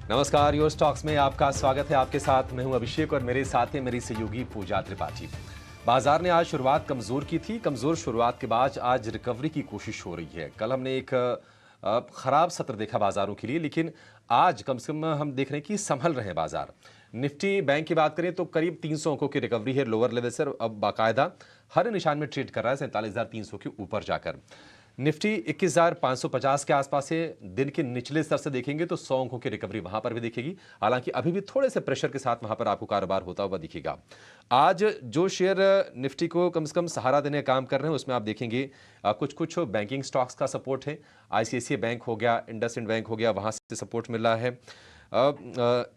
नमस्कार, your stocks में आपका स्वागत है। आपके साथ मैं हूं अभिषेक और मेरे साथ है मेरी सहयोगी पूजा त्रिपाठी। बाजार ने आज शुरुआत कमजोर की थी। कमजोर शुरुआत के बाद आज रिकवरी की कोशिश हो रही है। कल हमने एक खराब सत्र देखा बाजारों के लिए, लेकिन आज कम से कम हम देख रहे हैं कि संभल रहे हैं बाजार। निफ्टी बैंक की बात करें तो करीब 300 अंकों की रिकवरी है लोअर लेवल से, अब बाकायदा हर निशान में ट्रेड कर रहा है 47,300 के ऊपर जाकर। निफ्टी 21,550 के आसपास है। दिन के निचले स्तर से देखेंगे तो 100 अंकों की रिकवरी वहां पर भी दिखेगी। हालांकि अभी भी थोड़े से प्रेशर के साथ वहां पर आपको कारोबार होता हुआ दिखेगा। आज जो शेयर निफ्टी को कम से कम सहारा देने का काम कर रहे हैं उसमें आप देखेंगे कुछ बैंकिंग स्टॉक्स का सपोर्ट है। आईसीआईसीआई बैंक हो गया, इंडसइंड बैंक हो गया, वहां से सपोर्ट मिल रहा है।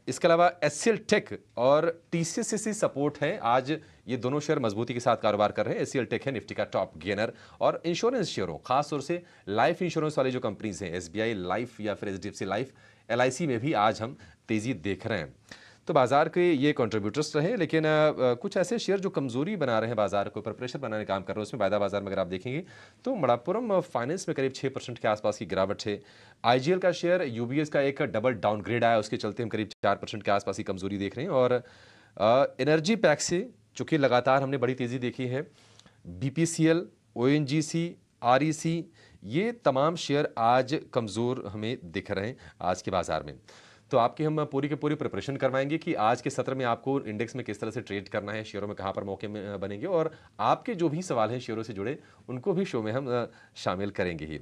इसके अलावा एचसीएल टेक और टीसीएस सपोर्ट है। आज ये दोनों शेयर मजबूती के साथ कारोबार कर रहे हैं। एचसीएल टेक है निफ्टी का टॉप गेनर। और इंश्योरेंस शेयरों, खासतौर से लाइफ इंश्योरेंस वाली जो कंपनीज हैं, एसबीआई लाइफ या फिर एचडीएफसी लाइफ, एलआईसी में भी आज हम तेजी देख रहे हैं। तो बाजार के ये कंट्रीब्यूटर्स रहे, लेकिन कुछ ऐसे शेयर जो कमजोरी बना रहे हैं बाजार के ऊपर, प्रेशर बनाने का काम कर रहे हैं, उसमें वायदा बाजार में अगर आप देखेंगे तो मणप्पुरम फाइनेंस में करीब 6% के आसपास की गिरावट है। आईजीएल का शेयर, यूबीएस का एक डबल डाउनग्रेड आया, उसके चलते हम करीब 4% के आसपास की कमजोरी देख रहे हैं। और एनर्जी पैक से चूंकि लगातार हमने बड़ी तेजी देखी है, बीपीसीएल, ओएनजीसी, आरईसी, ये तमाम शेयर आज कमजोर हमें दिख रहे हैं आज के बाजार में। तो आपकी हम पूरी की पूरी प्रिपरेशन करवाएंगे कि आज के सत्र में आपको इंडेक्स में किस तरह से ट्रेड करना है, शेयरों में कहां पर मौके में बनेंगे, और आपके जो भी सवाल हैं शेयरों से जुड़े उनको भी शो में हम शामिल करेंगे ही।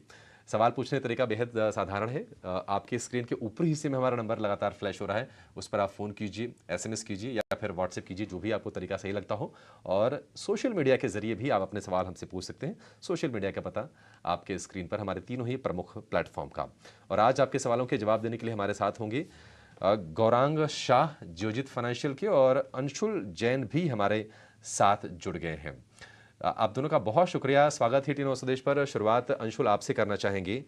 सवाल पूछने का तरीका बेहद साधारण है। आपके स्क्रीन के ऊपरी हिस्से में हमारा नंबर लगातार फ्लैश हो रहा है, उस पर आप फ़ोन कीजिए, एसएमएस कीजिए या फिर व्हाट्सएप कीजिए, जो भी आपको तरीका सही लगता हो। और सोशल मीडिया के जरिए भी आप अपने सवाल हमसे पूछ सकते हैं। सोशल मीडिया का पता आपके स्क्रीन पर हमारे तीनों ही प्रमुख प्लेटफॉर्म का। और आज आपके सवालों के जवाब देने के लिए हमारे साथ होंगे गौरांग शाह जियोजित फाइनेंशियल के, और अंशुल जैन भी हमारे साथ जुड़ गए हैं। आप दोनों का बहुत शुक्रिया। स्वागत है टी9 स्वदेश पर। शुरुआत अंशुल आपसे करना चाहेंगे।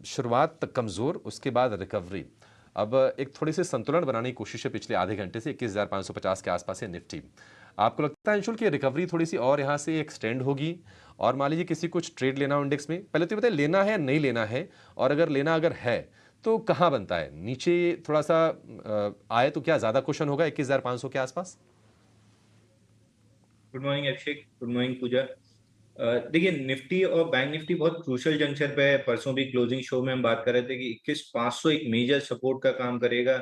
शुरुआत कमज़ोर, उसके बाद रिकवरी, अब एक थोड़ी सी संतुलन बनाने की कोशिश है पिछले आधे घंटे से। 21,550 के आसपास है निफ्टी। आपको लगता है अंशुल कि रिकवरी थोड़ी सी और यहाँ से एक्सटेंड होगी? और मान लीजिए किसी कुछ ट्रेड लेना हो इंडेक्स में, पहले तो बताइए लेना है या नहीं लेना है, और अगर लेना अगर है तो कहाँ बनता है? नीचे थोड़ा सा आए तो क्या ज्यादा क्वेश्चन होगा 21,500 के आसपास? गुड मॉर्निंग अभिषेक, गुड मॉर्निंग पूजा। देखिए, निफ्टी और बैंक निफ्टी बहुत क्रूशल जंक्शन पे है। परसों भी क्लोजिंग शो में हम बात कर रहे थे कि 21,500 एक मेजर सपोर्ट का काम करेगा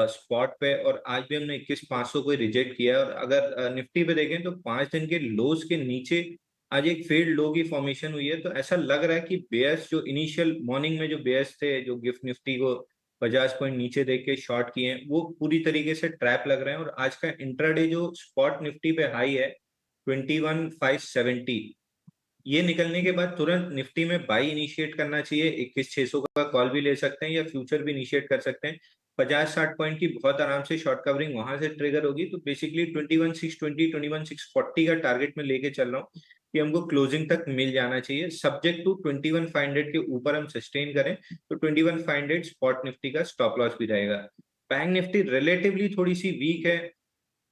स्पॉट पे, और आज भी हमने 21,500 को रिजेक्ट किया है। और अगर निफ्टी पे देखें तो 5 दिन के लोज के नीचे आज एक फेल्ड लो की फॉर्मेशन हुई है। तो ऐसा लग रहा है कि बेयर्स जो इनिशियल मॉर्निंग में जो बेयर्स थे, जो गिफ्ट निफ्टी को 50 पॉइंट नीचे देख के शॉर्ट किए हैं, वो पूरी तरीके से ट्रैप लग रहे हैं। और आज का इंट्राडे जो स्पॉट निफ्टी पे हाई है 21,570, ये निकलने के बाद तुरंत निफ्टी में बाई इनिशिएट करना चाहिए। 21,600 का कॉल भी ले सकते हैं या फ्यूचर भी इनिशिएट कर सकते हैं। 50-60 पॉइंट की बहुत आराम से शॉर्ट कवरिंग वहां से ट्रिगर होगी। तो बेसिकली 21,620, 21,640 का टारगेट में लेके चल रहा हूँ कि हमको क्लोजिंग तक मिल जाना चाहिए। सब्जेक्ट टू 21,500 के ऊपर हम सस्टेन करें तो 21,500 स्पॉट निफ्टी का स्टॉप लॉस भी रहेगा। बैंक निफ्टी रिलेटिवली थोड़ी सी वीक है,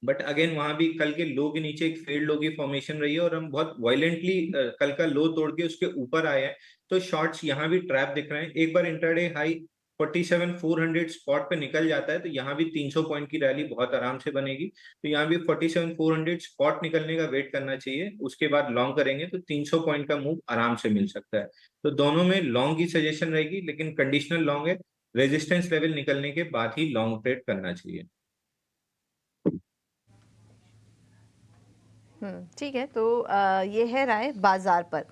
बट अगेन वहां भी कल के लो के नीचे एक फेल्ड लो की फॉर्मेशन रही है, और हम बहुत वायलेंटली कल का लो तोड़ के उसके ऊपर आए हैं। तो शॉर्ट्स यहाँ भी ट्रैप दिख रहे हैं। एक बार इंटरडे हाई 47,400 स्पॉट पे निकल जाता है तो यहाँ भी 300 पॉइंट की रैली बहुत आराम से बनेगी। तो यहाँ भी 47,400 स्पॉट निकलने का वेट करना चाहिए। उसके बाद लॉन्ग करेंगे तो 300 पॉइंट का मूव आराम से मिल सकता है। तो दोनों में लॉन्ग की सजेशन रहेगी, लेकिन कंडीशनल लॉन्ग है। रेजिस्टेंस लेवल निकलने के बाद ही लॉन्ग ट्रेड करना चाहिए। ठीक है। तो ये है राय बाजार पर।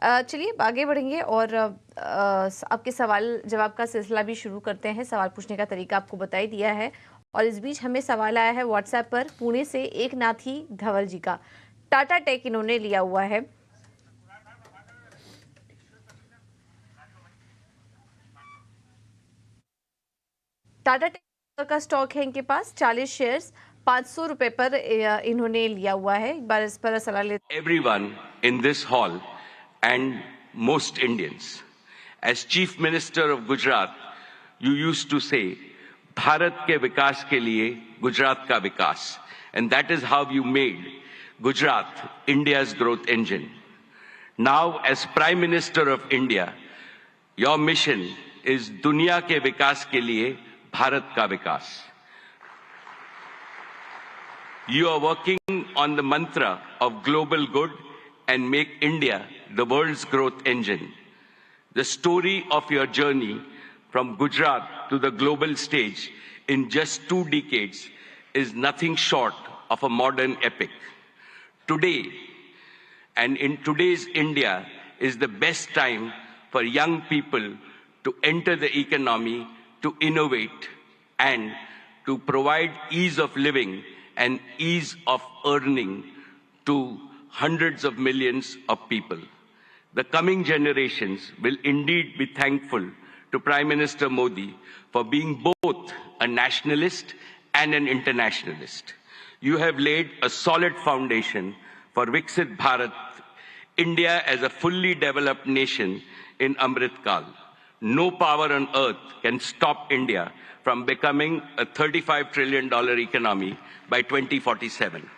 चलिए आगे बढ़ेंगे और आपके सवाल जवाब का सिलसिला भी शुरू करते हैं। सवाल पूछने का तरीका आपको बता ही दिया है, और इस बीच हमें सवाल आया है व्हाट्सएप पर पुणे से एक नाथी धवल जी का। टाटा टेक इन्होंने लिया हुआ है। टाटा टेक का स्टॉक है इनके पास 40 शेयर्स, 500 रुपए पर इन्होंने लिया हुआ है। एक बार इस पर सलाह लेते। Everyone in this hall and most Indians, as Chief Minister of Gujarat, you used to say, Bharat के विकास के लिए गुजरात का विकास, and that is how you made Gujarat India's growth engine. Now, as Prime Minister of India, your mission is दुनिया के विकास के लिए भारत का विकास. You are working on the mantra of global good and make India the world's growth engine. The story of your journey from Gujarat to the global stage in just 2 decades is nothing short of a modern epic. Today, and in today's India, is the best time for young people to enter the economy, to innovate, and to provide ease of living and ease of earning to hundreds of millions of people. The coming generations will indeed be thankful to Prime Minister Modi for being both a nationalist and an internationalist. You have laid a solid foundation for Viksit Bharat, India as a fully developed nation in Amrit Kal. No power on earth can stop India from becoming a $35 trillion economy by 2047.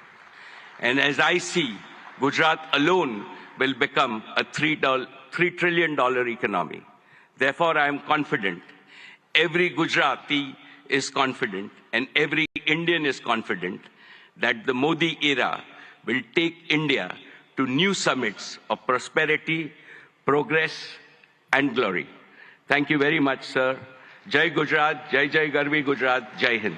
And as I see, Gujarat alone will become a $3 trillion economy. Therefore, I am confident, every Gujarati is confident, and every Indian is confident that the Modi era will take India to new summits of prosperity, progress, and glory. Thank you very much, sir. Jai Gujarat, Jai Jai Garvi Gujarat, Jai Hind.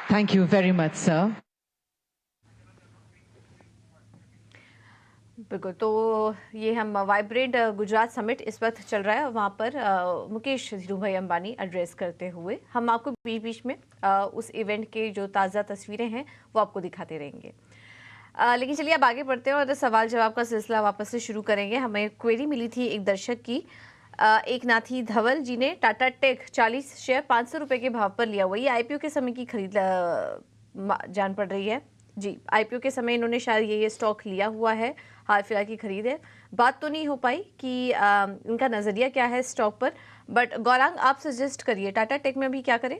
Thank you very much, sir. बिल्कुल, तो ये हम vibrant Gujarat summit इस वक्त चल रहा है और वहाँ पर मुकेश धीरूभाई अंबानी एड्रेस करते हुए हम आपको बीच बीच में उस इवेंट के जो ताज़ा तस्वीरें हैं वो आपको दिखाते रहेंगे। लेकिन चलिए अब आगे बढ़ते हैं और सवाल जवाब का सिलसिला वापस से शुरू करेंगे। हमें क्वेरी मिली थी एक दर्शक की, एक नाथी धवल जी ने टाटा टेक 40 शेयर 500 रुपये के भाव पर लिया हुआ। ये आईपीओ के समय की खरीद जान पड़ रही है जी। आईपीओ के समय इन्होंने शायद ये स्टॉक लिया हुआ है, हाल फिलहाल की खरीद है। बात तो नहीं हो पाई कि इनका नज़रिया क्या है स्टॉक पर, बट गौरांग आप सजेस्ट करिए टाटा टेक में अभी क्या करें।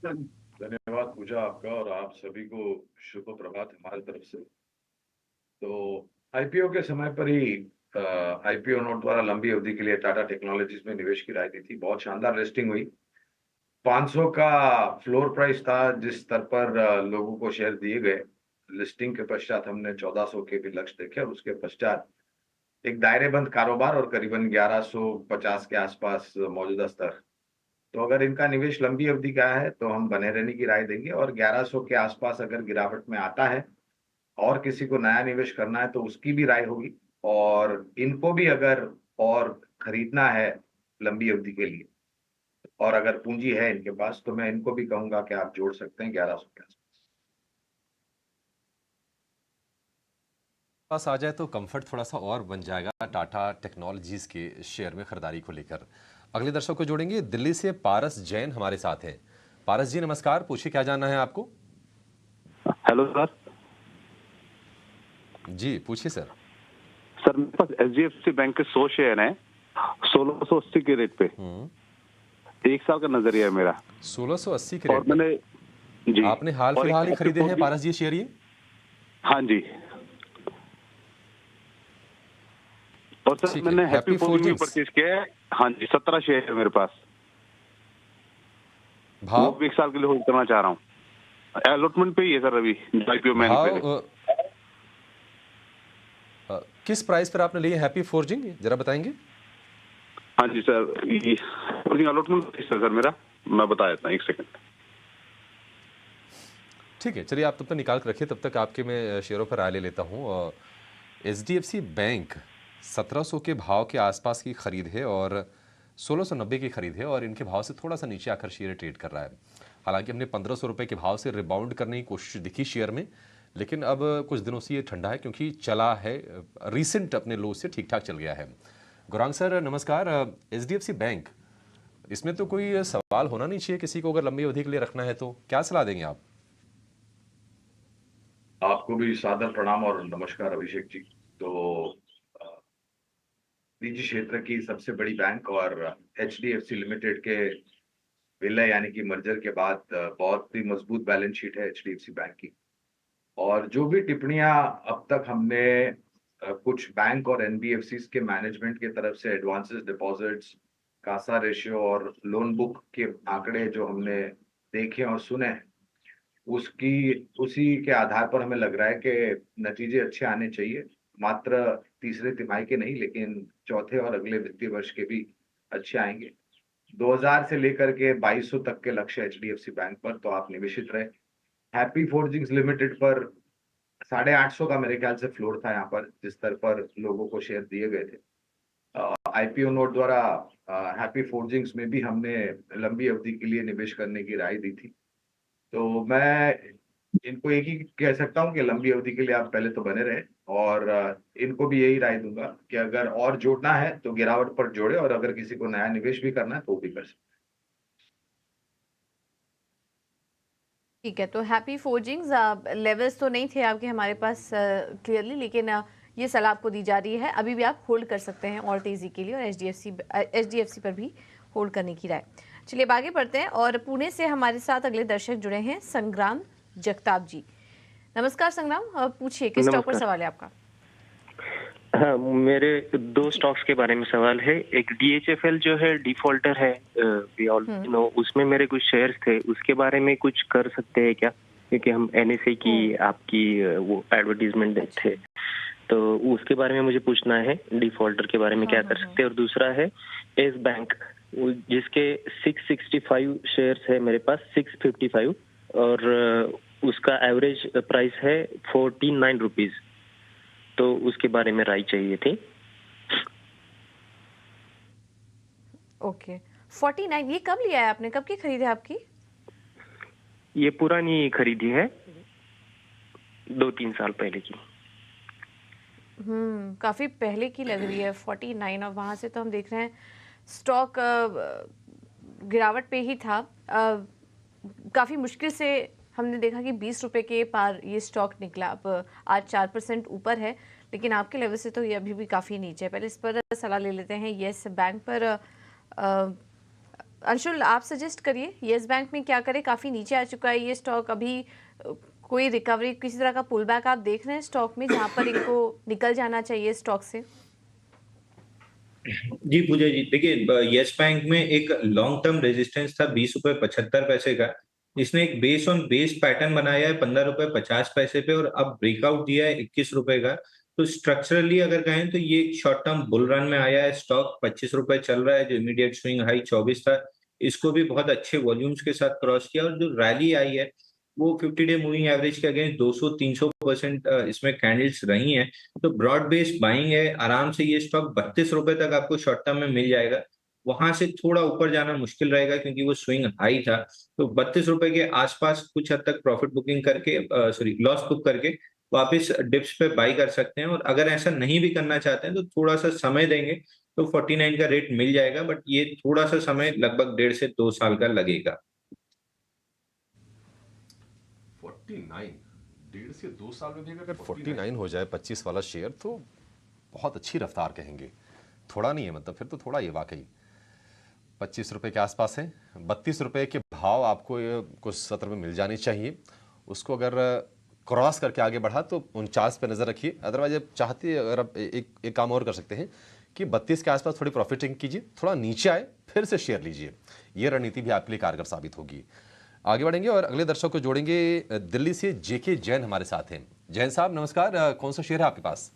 धन्यवाद पूजा आपका और आप सभी को शुभ प्रभात हमारी तरफ से। तो आईपीओ के समय पर ही आईपीओ नोट द्वारा लंबी अवधि के लिए टाटा टेक्नोलॉजीज में निवेश की राय दी थी। बहुत शानदार लिस्टिंग हुई। 500 का फ्लोर प्राइस था जिस स्तर पर लोगों को शेयर दिए गए। लिस्टिंग के पश्चात हमने 1400 के भी लक्ष्य देखे और उसके पश्चात एक दायरेबंद कारोबार और करीबन 1150 के आसपास मौजूदा स्तर। तो अगर इनका निवेश लंबी अवधि का है तो हम बने रहने की राय देंगे और 1100 के आसपास अगर गिरावट में आता है और किसी को नया निवेश करना है तो उसकी भी राय होगी। और इनको भी अगर और खरीदना है लंबी अवधि के लिए और अगर पूंजी है इनके पास तो मैं इनको भी कहूंगा कि आप जोड़ सकते हैं 1100 के पास आ जाए तो कंफर्ट थोड़ा सा और बन जाएगा टाटा टेक्नोलॉजीज के शेयर में खरीदारी को लेकर। अगले दर्शक को जोड़ेंगे, दिल्ली से पारस जैन हमारे साथ हैं। पारस जी नमस्कार, पूछिए क्या जानना है आपको। Hello sir. जी पूछिए सर। सर मेरे पास एचडीएफसी बैंक के 100 शेयर हैं 1680 के रेट पे। 1 साल का नजरिया है मेरा। 1680 के रेट और मैंने जी आपने हाल फिलहाल ही खरीदे हैं पारस जी शेयर ये? हाँ जी। और सर मैंने हैप्पी फोर्जिंग भी परचेज किया है। हाँ जी 17 शेयर है मेरे पास। भाव 1 साल के लिए होल्ड करना चाह रहा हूँ। अलॉटमेंट पे ही है सर अभी आईपीओ में। किस प्राइस पर आपने लिए हैप्पी फोर्जिंग जरा बताएंगे? हाँ जी सर फोर्जिंग अलॉटमेंट सर मेरा, मैं बता देता हूँ 1 सेकंड। ठीक है चलिए आप तब तक निकाल कर रखिए, तब तक आपके मैं शेयरों पर राय ले लेता हूँ। एचडीएफसी बैंक 1700 के भाव के आसपास की खरीद है और 1690 की खरीद है और इनके भाव से थोड़ा सा नीचे आकर शेयर ट्रेड कर रहा है। हालांकि हमने 1500 रुपये के भाव से रिबाउंड करने की कोशिश दिखी शेयर में, लेकिन अब कुछ दिनों से ये ठंडा है क्योंकि चला है रीसेंट अपने लो से ठीक ठाक चल गया है। गौरांग सर नमस्कार। एचडीएफसी बैंक, इसमें तो कोई सवाल होना नहीं चाहिए किसी को अगर लंबी अवधि के लिए रखना है तो क्या सलाह देंगे आप? आपको भी सादर प्रणाम और नमस्कार अभिषेक जी। तो निजी क्षेत्र की सबसे बड़ी बैंक और एचडीएफसी लिमिटेड के विलय यानी कि मर्जर के बाद बहुत ही मजबूत बैलेंस शीट है एचडीएफसी बैंक की। और जो भी टिप्पणियां अब तक हमने कुछ बैंक और एनबीएफसीज के मैनेजमेंट की तरफ से एडवांसेस, डिपॉजिट्स, कासा रेशियो और लोन बुक के आंकड़े जो हमने देखे और सुने हैं, उसी के आधार पर हमें लग रहा है कि नतीजे अच्छे आने चाहिए। मात्र तीसरे तिमाही के नहीं, लेकिन चौथे और अगले वित्तीय वर्ष के भी अच्छे आएंगे। 2000 से लेकर के 2200 तक के लक्ष्य एचडीएफसी बैंक पर, तो आप निवेशित रहे। हैप्पी फोर्जिंग्स लिमिटेड पर 850 का मेरे ख्याल से फ्लोर था यहाँ पर, जिस स्तर पर लोगों को शेयर दिए गए थे। आईपीओ नोट द्वारा हैप्पी फोर्जिंग्स में भी हमने लंबी अवधि के लिए निवेश करने की राय दी थी। तो मैं इनको एक ही कह सकता हूँ कि लंबी अवधि के लिए आप पहले तो बने रहे, और इनको भी यही राय दूंगा कि अगर और जोड़ना है तो गिरावट पर जोड़े, और अगर किसी को नया निवेश भी करना है तो वो भी कर सकते। ठीक है, तो हैप्पी फोर्जिंग्स लेवल्स तो नहीं थे आपके हमारे पास क्लियरली, लेकिन ये सलाह आपको दी जा रही है, अभी भी आप होल्ड कर सकते हैं और तेज़ी के लिए, और एचडीएफसी पर भी होल्ड करने की राय। चलिए अब आगे बढ़ते हैं, और पुणे से हमारे साथ अगले दर्शक जुड़े हैं, संग्राम जगताप जी। नमस्कार संग्राम, पूछिए किस स्टॉक पर सवाल है आपका? हाँ, मेरे 2 स्टॉक्स के बारे में सवाल है। एक DHFL जो है डिफॉल्टर है, वी ऑल नो, उसमें मेरे कुछ शेयर्स थे, उसके बारे में कुछ कर सकते हैं क्या? क्योंकि हम NSE की आपकी वो एडवर्टीजमेंट थे, तो उसके बारे में मुझे पूछना है, डिफॉल्टर के बारे में क्या कर सकते हैं। और दूसरा है एस बैंक, जिसके 665 शेयर्स है मेरे पास, 655, और उसका एवरेज प्राइस है 49 रुपीज, तो उसके बारे में राय चाहिए थी। ओके, 49, ये कब लिया है आपने, कब की खरीद है आपकी? ये पुरानी खरीदी है, 2-3 साल पहले की। काफी पहले की लग रही है 49, और वहां से तो हम देख रहे हैं स्टॉक गिरावट पे ही था। काफी मुश्किल से हमने देखा कि 20 रुपए के पार ये स्टॉक निकला, अब आज 4% ऊपर है, लेकिन आपके लेवल से तो ये अभी भी काफ़ी नीचे है। पहले इस पर सलाह ले लेते हैं येस बैंक पर। अंशुल, आप सजेस्ट करिए येस बैंक में क्या करें, काफ़ी नीचे आ चुका है ये स्टॉक, अभी कोई रिकवरी, किसी तरह का पुल बैक आप देख रहे हैं स्टॉक में जहाँ पर इनको निकल जाना चाहिए स्टॉक से? जी पूजा जी, देखिए येस बैंक में एक लॉन्ग टर्म रेजिस्टेंस था 20.75 रुपए का। इसने एक बेस ऑन बेस पैटर्न बनाया है 15.50 रुपए पे, और अब ब्रेकआउट दिया है 21 रुपए का। तो स्ट्रक्चरली अगर कहें तो ये शॉर्ट टर्म बुल रन में आया है। स्टॉक 25 रुपए चल रहा है, जो इमीडिएट स्विंग हाई 24 था, इसको भी बहुत अच्छे वॉल्यूम्स के साथ क्रॉस किया, और जो रैली आई है वो 50 डे मूविंग एवरेज के अगेंस्ट 200-300% इसमें कैंडल्स रही हैं। तो ब्रॉड बेस्ड बाइंग है, आराम से ये स्टॉक 32 रुपए तक आपको शॉर्ट टर्म में मिल जाएगा। वहां से थोड़ा ऊपर जाना मुश्किल रहेगा क्योंकि वो स्विंग हाई था। तो 32 रुपए के आसपास कुछ हद तक प्रॉफिट बुकिंग करके, लॉस बुक करके वापस डिप्स पे बाई कर सकते हैं। और अगर ऐसा नहीं भी करना चाहते हैं तो थोड़ा सा समय देंगे तो 49 का रेट मिल जाएगा, बट ये थोड़ा सा समय लगभग 1.5 से 2 साल का लगेगा। 49, 1.5 से 2 साल में भी अगर 49 हो जाए 25 वाला शेयर, तो बहुत अच्छी रफ्तार कहेंगे, थोड़ा नहीं है, मतलब फिर तो थोड़ा ये वाकई 25 रुपए के आसपास है। 32 रुपए के भाव आपको कुछ सत्र में मिल जानी चाहिए। उसको अगर क्रॉस करके आगे बढ़ा तो 49 पे नज़र रखिए। अदरवाइज आप चाहते, अगर आप एक काम और कर सकते हैं कि 32 के आसपास थोड़ी प्रॉफिटिंग कीजिए, थोड़ा नीचे आए फिर से शेयर लीजिए। ये रणनीति भी आपके लिए कारगर साबित होगी। आगे बढ़ेंगे और अगले दर्शक को जोड़ेंगे। दिल्ली से जेके जैन हमारे साथ हैं। जैन साहब नमस्कार, कौन सा शेयर है आपके पास?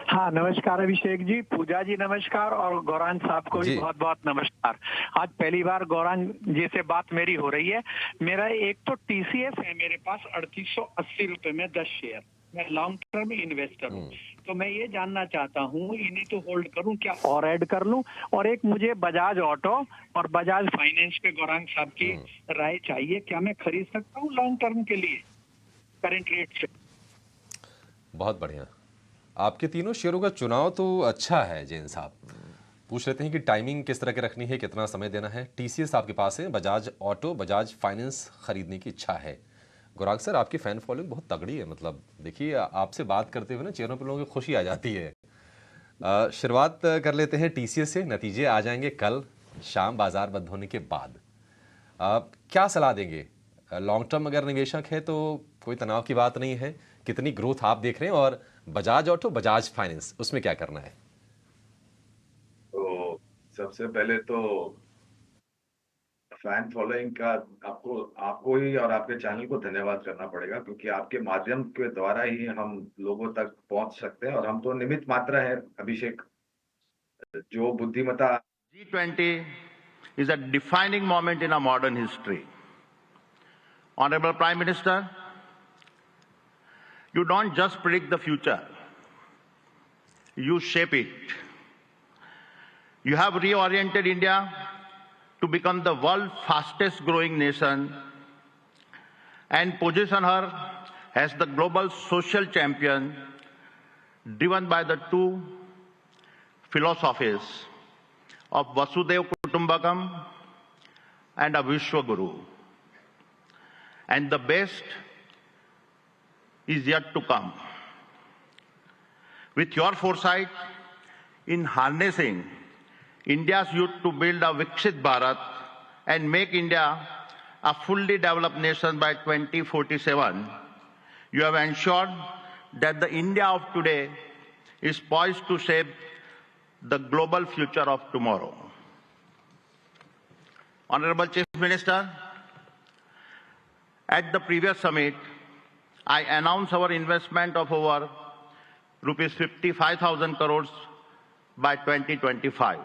हाँ नमस्कार अभिषेक जी, पूजा जी नमस्कार, और गौरांग साहब को भी बहुत बहुत नमस्कार। आज पहली बार गौरांग जी से बात मेरी हो रही है। मेरा एक तो TCS है मेरे पास 3880 रुपए में 10 शेयर। मैं लॉन्ग टर्म इन्वेस्टर हूँ, तो मैं ये जानना चाहता हूँ इन्हीं तो होल्ड करूँ क्या और ऐड कर लूँ? और एक मुझे बजाज ऑटो और बजाज फाइनेंस पे गौरांग साहब की राय चाहिए, क्या मैं खरीद सकता हूँ लॉन्ग टर्म के लिए करंट रेट से? बहुत बढ़िया, आपके तीनों शेयरों का चुनाव तो अच्छा है। जैन साहब पूछ लेते हैं कि टाइमिंग किस तरह की रखनी है, कितना समय देना है। TCS आपके पास है, बजाज ऑटो, बजाज फाइनेंस खरीदने की इच्छा है। गौरांग सर, आपकी फैन फॉलोइंग बहुत तगड़ी है, मतलब देखिए आपसे बात करते हुए ना चेहरों पर लोगों की खुशी आ जाती है। शुरुआत कर लेते हैं TCS से। नतीजे आ जाएंगे कल शाम बाजार बंद होने के बाद। क्या सलाह देंगे? लॉन्ग टर्म अगर निवेशक है तो कोई तनाव की बात नहीं है, कितनी ग्रोथ आप देख रहे हैं और बजाज ऑटो, बजाज फाइनेंस, उसमें क्या करना है? तो सबसे पहले तो फैन फॉलोइंग का आपको आपको ही और आपके चैनल को धन्यवाद करना पड़ेगा, क्योंकि आपके माध्यम के द्वारा ही हम लोगों तक पहुंच सकते हैं, और हम तो निमित्त मात्र है अभिषेक। जो बुद्धिमत्ता G20 is a defining moment in our modern history. Honorable Prime Minister, you don't just predict the future, you shape it. You have reoriented India to become the world's fastest growing nation and position her as the global social champion driven by the two philosophies of Vasudhaiva Kutumbakam and a Vishwaguru. And the best is yet to come. With your foresight in harnessing India's youth to build a Viksit Bharat and make India a fully developed nation by 2047, you have ensured that the India of today is poised to shape the global future of tomorrow. Honorable Chief Minister, at the previous summit, I announced our investment of over rupees 55,000 crores by 2025.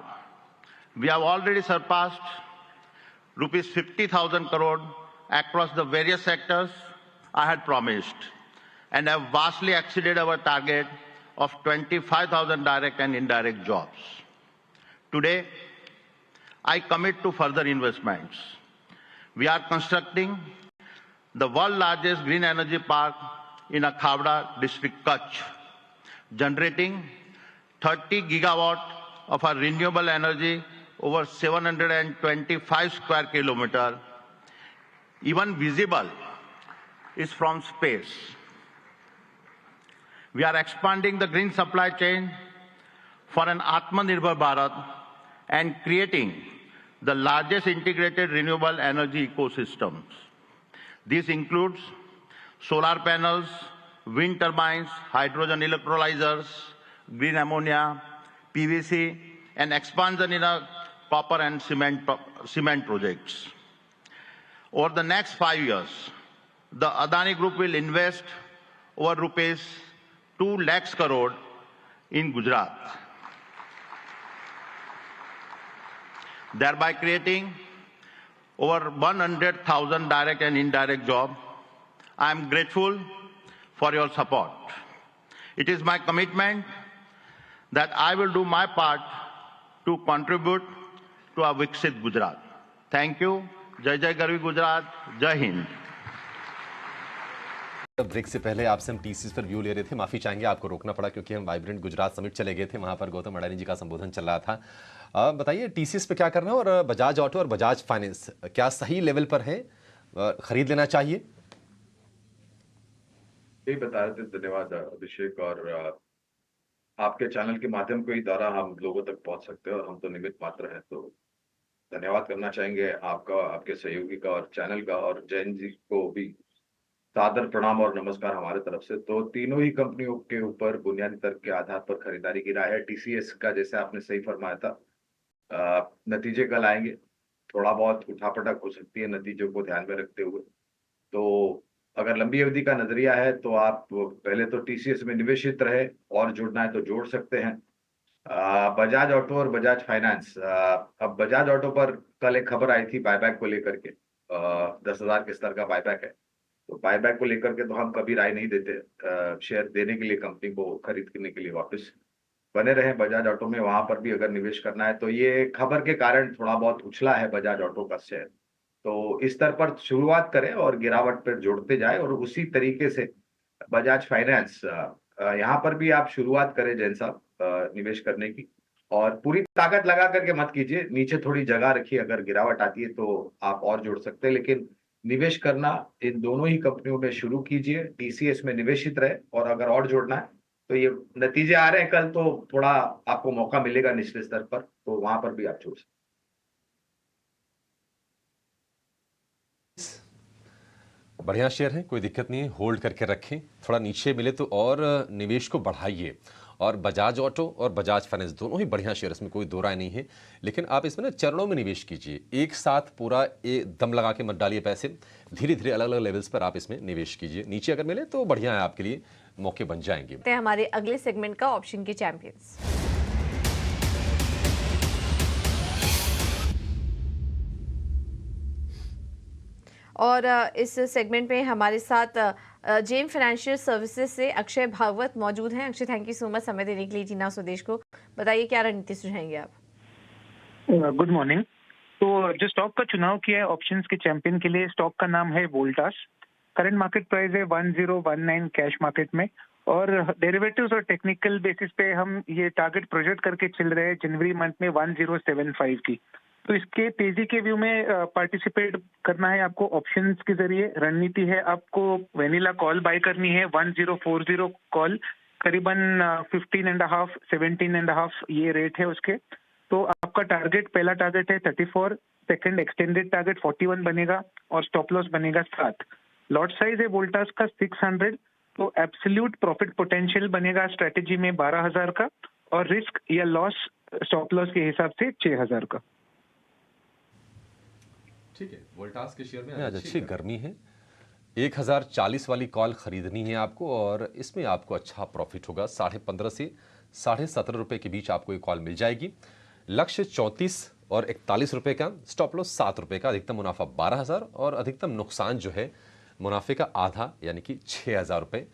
We have already surpassed rupees 50,000 crore across the various sectors I had promised, and have vastly exceeded our target of 25,000 direct and indirect jobs. Today, I commit to further investments. We are constructing the world's largest green energy park in Khavda district, Kutch, generating 30 gigawatt of our renewable energy over 725 square kilometers. Even visible is from space. We are expanding the green supply chain for an Atmanirbhar Bharat and creating the largest integrated renewable energy ecosystems. This includes solar panels, wind turbines, hydrogen electrolyzers, green ammonia, PVC, and expansion in our copper and cement projects. Over the next 5 years, the Adani Group will invest over rupees 2 lakhs crore in Gujarat, thereby creating over 100,000 direct and indirect jobs. I am grateful for your support. It is my commitment that I will do my part to contribute to a Viksit Gujarat. Thank you. Jai Jai Garvi Gujarat. Jai Hind. Break से पहले आपसे हम TCS पर view ले रहे थे, माफी चाहेंगे आपको रोकना पड़ा क्योंकि हम वाइब्रेंट गुजरात समिट चले गए थे, वहां पर गौतम अडानी जी का संबोधन चल रहा था। बताइए टीसीएस पे क्या करना है, और बजाज ऑटो और बजाज फाइनेंस क्या सही लेवल पर है, खरीद लेना चाहिए? यही बता रहे थे। धन्यवाद अभिषेक, और आपके चैनल के माध्यम के द्वारा हम लोगों तक पहुंच सकते हैं, और हम तो निमित्त मात्र हैं। तो धन्यवाद करना चाहेंगे आपका, आपके सहयोगी का और चैनल का, और जैन जी को भी सादर प्रणाम और नमस्कार हमारे तरफ से। तो तीनों ही कंपनियों के ऊपर बुनियादी तर्क के आधार पर खरीदारी की राय है। टीसीएस का जैसे आपने सही फरमाया था, नतीजे कल आएंगे, थोड़ा बहुत उठापटक हो सकती है नतीजों को ध्यान में रखते हुए। तो अगर लंबी अवधि का नजरिया है तो आप पहले तो टीसीएस में निवेशित रहे, और जुड़ना है तो जोड़ सकते हैं। बजाज ऑटो और बजाज फाइनेंस, अब बजाज ऑटो पर कल एक खबर आई थी बायबैक को लेकर के, 10,000 के स्तर का बायबैक है। तो बायबैक को लेकर के तो हम कभी राय नहीं देते, शेयर देने के लिए कंपनी को खरीदने के लिए वापस बने रहे बजाज ऑटो में। वहां पर भी अगर निवेश करना है तो ये खबर के कारण थोड़ा बहुत उछला है बजाज ऑटो का शेयर, तो इस स्तर पर शुरुआत करें और गिरावट पर जोड़ते जाए। और उसी तरीके से बजाज फाइनेंस, यहाँ पर भी आप शुरुआत करें जैन साहब निवेश करने की, और पूरी ताकत लगा करके मत कीजिए, नीचे थोड़ी जगह रखिए, अगर गिरावट आती है तो आप और जोड़ सकते हैं। लेकिन निवेश करना इन दोनों ही कंपनियों में शुरू कीजिए, टीसीएस में निवेशित रहे, और अगर और जोड़ना है तो ये नतीजे आ रहे हैं कल, तो थोड़ा आपको मौका मिलेगा निचले स्तर पर, तो वहां पर भी आप जोड़ सकते हैं। बढ़िया शेयर है, कोई दिक्कत नहीं है, होल्ड करके रखें। थोड़ा नीचे मिले तो और निवेश को बढ़ाइए। और बजाज ऑटो और बजाज फाइनेंस दोनों ही बढ़िया शेयर, इसमें कोई दो राय नहीं है। लेकिन आप इसमें ना चरणों में निवेश कीजिए, एक साथ पूरा दम लगा के मत डालिए पैसे। धीरे धीरे अलग अलग लेवल्स पर आप इसमें निवेश कीजिए। नीचे अगर मिले तो बढ़िया है, आपके लिए मौके बन जाएंगे। हमारे अगले सेगमेंट का ऑप्शन के चैंपियंस। और इस सेगमेंट में हमारे साथ जेम फाइनेंशियल सर्विसेज से अक्षय भागवत मौजूद हैं। Akshay, thank you so much समय देने के लिए जीना स्वदेश को। बताइए क्या रणनीति सुझाएंगे आप? Good morning. तो जो स्टॉक का चुनाव किया है ऑप्शंस के चैंपियन के लिए, स्टॉक का नाम है वोल्टास। करंट मार्केट प्राइस है 1019 कैश मार्केट में, और डेरिवेटिव्स और टेक्निकल बेसिस पे हम ये टारगेट प्रोजेक्ट करके चल रहे हैं जनवरी मंथ में 1075 की। तो इसके तेजी के व्यू में पार्टिसिपेट करना है आपको ऑप्शंस के जरिए। रणनीति है आपको वेनिला कॉल बाय करनी है 1040 कॉल, करीबन 15.5 17.5 ये रेट है उसके। तो आपका टारगेट, पहला टारगेट है 34, सेकंड एक्सटेंडेड टारगेट 41 बनेगा, और स्टॉप लॉस बनेगा 7। लॉट साइज है वोल्टास का 600, तो एब्सोल्यूट प्रॉफिट पोटेंशियल बनेगा स्ट्रेटेजी में 12,000 का, और रिस्क या लॉस स्टॉप लॉस के हिसाब से 6,000 का। ठीक है, वोल्टास के शेयर में आज अच्छी गर्मी है। 1040 वाली कॉल खरीदनी है आपको, और इसमें आपको अच्छा प्रॉफिट होगा। 15.5 से 17.5 रुपए के बीच आपको ये कॉल मिल जाएगी। लक्ष्य 34 और 41 रुपए का, स्टॉप लॉस 7 रुपए का, अधिकतम मुनाफा 12,000 और अधिकतम नुकसान जो है मुनाफे का आधा यानी कि 6,000 रुपए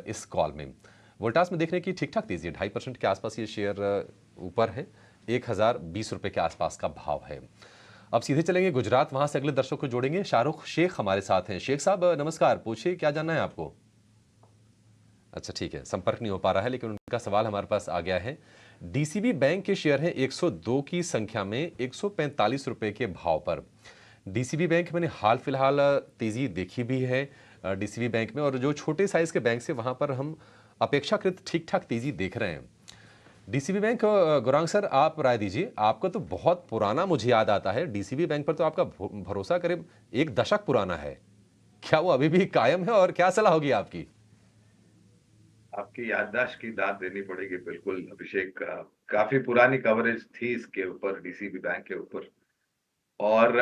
इस कॉल में। वोल्टास में देखने की ठीक ठाक तेजी है, 2.5% के आसपास ये शेयर ऊपर है। 1020 रुपए के आसपास का भाव है। अब सीधे चलेंगे गुजरात, वहां से अगले दर्शक को जोड़ेंगे। शाहरुख शेख हमारे साथ हैं। शेख साहब नमस्कार, पूछिए क्या जानना है आपको? अच्छा ठीक है, संपर्क नहीं हो पा रहा है, लेकिन उनका सवाल हमारे पास आ गया है। डीसीबी बैंक के शेयर हैं 102 की संख्या में 145 रुपए के भाव पर। डीसीबी बैंक मैंने हाल फिलहाल तेजी देखी भी है डीसीबी बैंक में, और जो छोटे साइज के बैंक से वहां पर हम अपेक्षाकृत ठीक ठाक तेजी देख रहे हैं। डीसीबी बैंक, गौरांग सर आप राय दीजिए। आपका तो बहुत पुराना मुझे याद आता है, डीसीबी बैंक पर तो आपका भरोसा करीब 1 दशक पुराना है। क्या वो अभी भी कायम है, और क्या सलाह होगी आपकी? आपकी याददाश्त की दाद देनी पड़ेगी। बिल्कुल अभिषेक, काफी पुरानी कवरेज थी इसके ऊपर, डीसीबी बैंक के ऊपर, और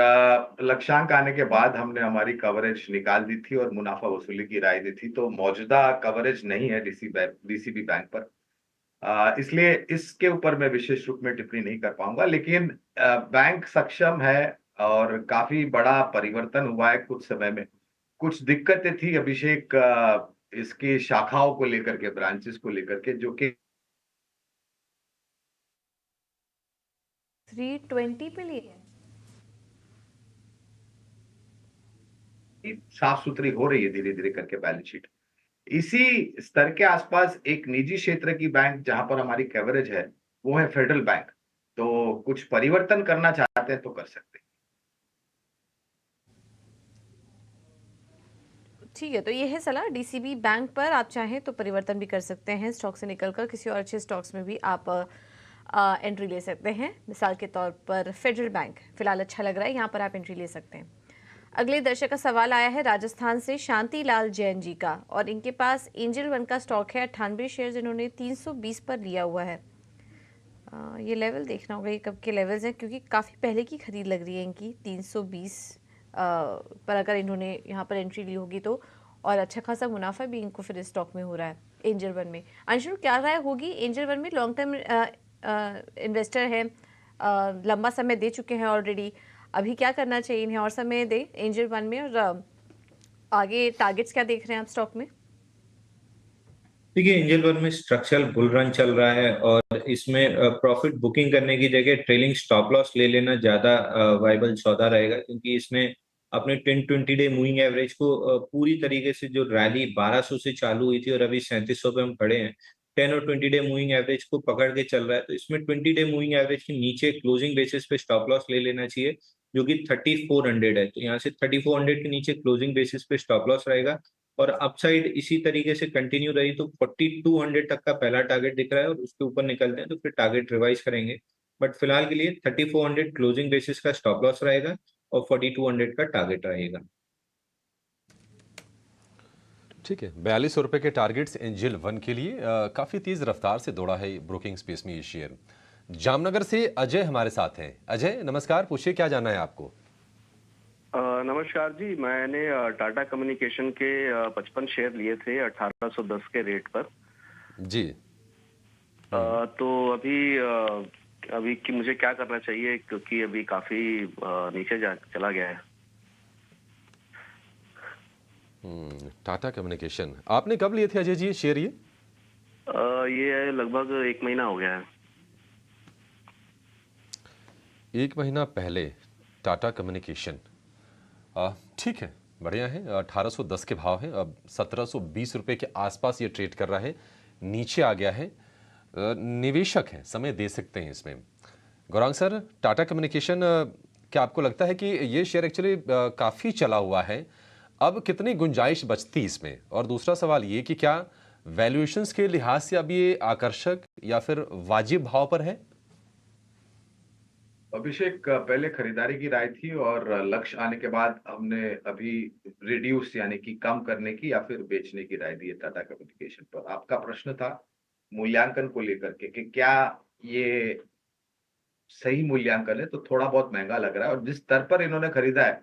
लक्ष्यांक आने के बाद हमने हमारी कवरेज निकाल दी थी और मुनाफा वसूली की राय दी थी। तो मौजूदा कवरेज नहीं है डीसीबी बैंक पर, इसलिए इसके ऊपर मैं विशेष रूप में टिप्पणी नहीं कर पाऊंगा। लेकिन बैंक सक्षम है और काफी बड़ा परिवर्तन हुआ है कुछ समय में। कुछ दिक्कतें थी अभिषेक इसकी शाखाओं को लेकर के, ब्रांचेस को लेकर के, जो कि 320 पे लिए साफ सुथरी हो रही है धीरे धीरे करके बैलेंस शीट। इसी स्तर के आसपास एक निजी क्षेत्र की बैंक जहां पर हमारी कवरेज है वो है फेडरल बैंक। तो कुछ परिवर्तन करना चाहते हैं तो कर सकते हैं। ठीक है, तो ये है सलाह। डीसीबी बैंक पर आप चाहें तो परिवर्तन भी कर सकते हैं, स्टॉक से निकलकर किसी और अच्छे स्टॉक्स में भी आप एंट्री ले सकते हैं। मिसाल के तौर पर फेडरल बैंक फिलहाल अच्छा लग रहा है, यहाँ पर आप एंट्री ले सकते हैं। अगले दर्शक का सवाल आया है राजस्थान से शांतिलाल जैन जी का, और इनके पास एंजल वन का स्टॉक है 98 शेयर, इन्होंने 320 पर लिया हुआ है। ये लेवल देखना होगा, ये कब के लेवल्स हैं, क्योंकि काफ़ी पहले की खरीद लग रही है इनकी। 320 पर अगर इन्होंने यहाँ पर एंट्री ली होगी तो, और अच्छा खासा मुनाफा भी इनको फिर स्टॉक में हो रहा है एंजल वन में। अंशु, क्या राय होगी? एंजल वन में लॉन्ग टर्म इन्वेस्टर है, लंबा समय दे चुके हैं ऑलरेडी, अभी क्या करना चाहिए इन्हें? और समय दे एंजल वन में, और आगे टारगेट्स क्या देख रहे हैं आप स्टॉक में? देखिए, एंजल वन में स्ट्रक्चरल बुल रन चल रहा है, और इसमें प्रॉफिट बुकिंग करने की जगह ट्रेलिंग स्टॉप लॉस ले लेना ज्यादा वाइबल सौदा रहेगा, क्योंकि इसने अपने 10-20 डे मूविंग एवरेज को पूरी तरीके से, जो रैली 1200 से चालू हुई थी और अभी 3700 पे हम खड़े हैं, 10 और 20 डे मूविंग एवरेज को पकड़ के चल रहा है। तो इसमें 20 डे मूविंग एवरेज के नीचे क्लोजिंग बेसिस पे स्टॉप लॉस ले लेना चाहिए, जो कि 3400 है। तो यहाँ से 3400 के नीचे क्लोजिंग बेसिस पे स्टॉप लॉस रहेगा, और अपसाइड इसी तरीके से कंटिन्यू रही तो 4200 तक का पहला टारगेट दिख रहा है, और उसके ऊपर निकलते हैं तो फिर टारगेट रिवाइज करेंगे। बट फिलहाल के लिए 3400 क्लोजिंग बेसिस का स्टॉप लॉस रहेगा और 4200 का टारगेट रहेगा। ठीक है, 42 रुपए के टारगेट्स एंजल 1 के लिए काफ़ी तेज़ रफ्तार से दौड़ा है ब्रोकिंग स्पेस में ये शेयर। जामनगर से अजय हमारे साथ हैं। अजय नमस्कार, पूछिए क्या जानना है आपको? नमस्कार जी, मैंने टाटा कम्युनिकेशन के 55 शेयर लिए थे 1810 के रेट पर जी। तो अभी कि मुझे क्या करना चाहिए, क्योंकि अभी काफी नीचे चला गया है। टाटा कम्युनिकेशन आपने कब लिए थे अजय जी शेयर? ये लगभग 1 महीना हो गया है। 1 महीना पहले टाटा कम्युनिकेशन, ठीक है, बढ़िया है। 1810 के भाव हैं, अब 1720 रुपए के आसपास ये ट्रेड कर रहा है, नीचे आ गया है। निवेशक हैं, समय दे सकते हैं इसमें। गौरांग सर, टाटा कम्युनिकेशन क्या आपको लगता है कि ये शेयर एक्चुअली काफ़ी चला हुआ है, अब कितनी गुंजाइश बचती इसमें? और दूसरा सवाल ये कि क्या वैल्यूएशंस के लिहाज से अब ये आकर्षक या फिर वाजिब भाव पर है? अभिषेक, पहले खरीदारी की राय थी और लक्ष्य आने के बाद हमने अभी रिड्यूस यानी कि कम करने की या फिर बेचने की राय दी है टाटा कम्युनिकेशन पर। आपका प्रश्न था मूल्यांकन को लेकर के कि क्या ये सही मूल्यांकन है, तो थोड़ा बहुत महंगा लग रहा है। और जिस स्तर पर इन्होंने खरीदा है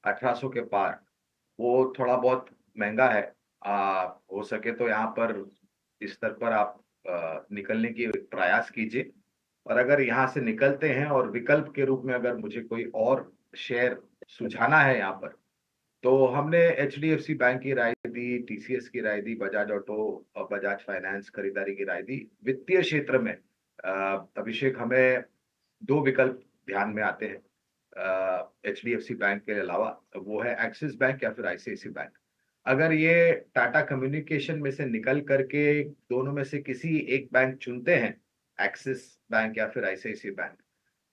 1800 के पार, वो थोड़ा बहुत महंगा है। हो सके तो यहाँ पर इस स्तर पर आप निकलने की प्रयास कीजिए। और अगर यहाँ से निकलते हैं और विकल्प के रूप में अगर मुझे कोई और शेयर सुझाना है यहाँ पर, तो हमने एचडीएफसी बैंक की राय दी, टीसीएस की राय दी, बजाज ऑटो और बजाज फाइनेंस खरीदारी की राय दी। वित्तीय क्षेत्र में अभिषेक हमें 2 विकल्प ध्यान में आते हैं एचडीएफसी बैंक के अलावा, वो है एक्सिस बैंक या फिर आईसीआईसी बैंक। अगर ये टाटा कम्युनिकेशन में से निकल करके दोनों में से किसी एक बैंक चुनते हैं, एक्सिस बैंक या फिर आईसीआईसी बैंक,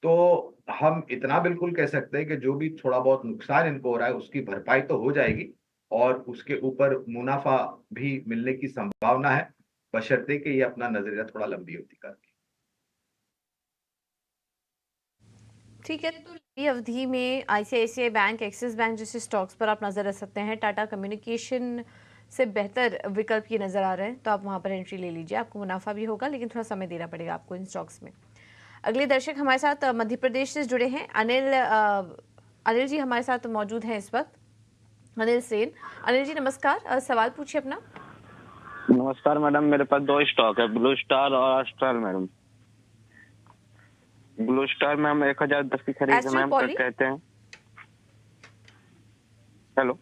तो हम इतना बिल्कुल कह सकते हैं कि जो भी थोड़ा बहुत नुकसान इनको हो रहा है उसकी भरपाई तो हो जाएगी और उसके ऊपर मुनाफा भी मिलने की संभावना है, बशर्ते कि ये अपना नजरिया थोड़ा लंबी अवधि का रखे। ठीक है, तो लंबी अवधि में आईसीआईसीआई बैंक, एक्सिस बैंक जैसे स्टॉक्स पर आप नजर रख सकते हैं। टाटा कम्युनिकेशन से बेहतर विकल्प ये नजर आ रहे हैं, तो आप वहां पर एंट्री ले लीजिए, आपको मुनाफा भी होगा, लेकिन थोड़ा समय देना पड़ेगा आपको इन स्टॉक्स में। अगले दर्शक हमारे साथ मध्य प्रदेश से जुड़े हैं, अनिल जी हमारे साथ मौजूद हैं इस वक्त, अनिल सेन। अनिल जी नमस्कार, सवाल पूछिए अपना। नमस्कार मैडम, मेरे पास 2 स्टॉक है, ब्लू स्टार और एस्ट्रल। मैडम ब्लू स्टार में हम 1010 की खरीद मैम कहते हैं। हेलो,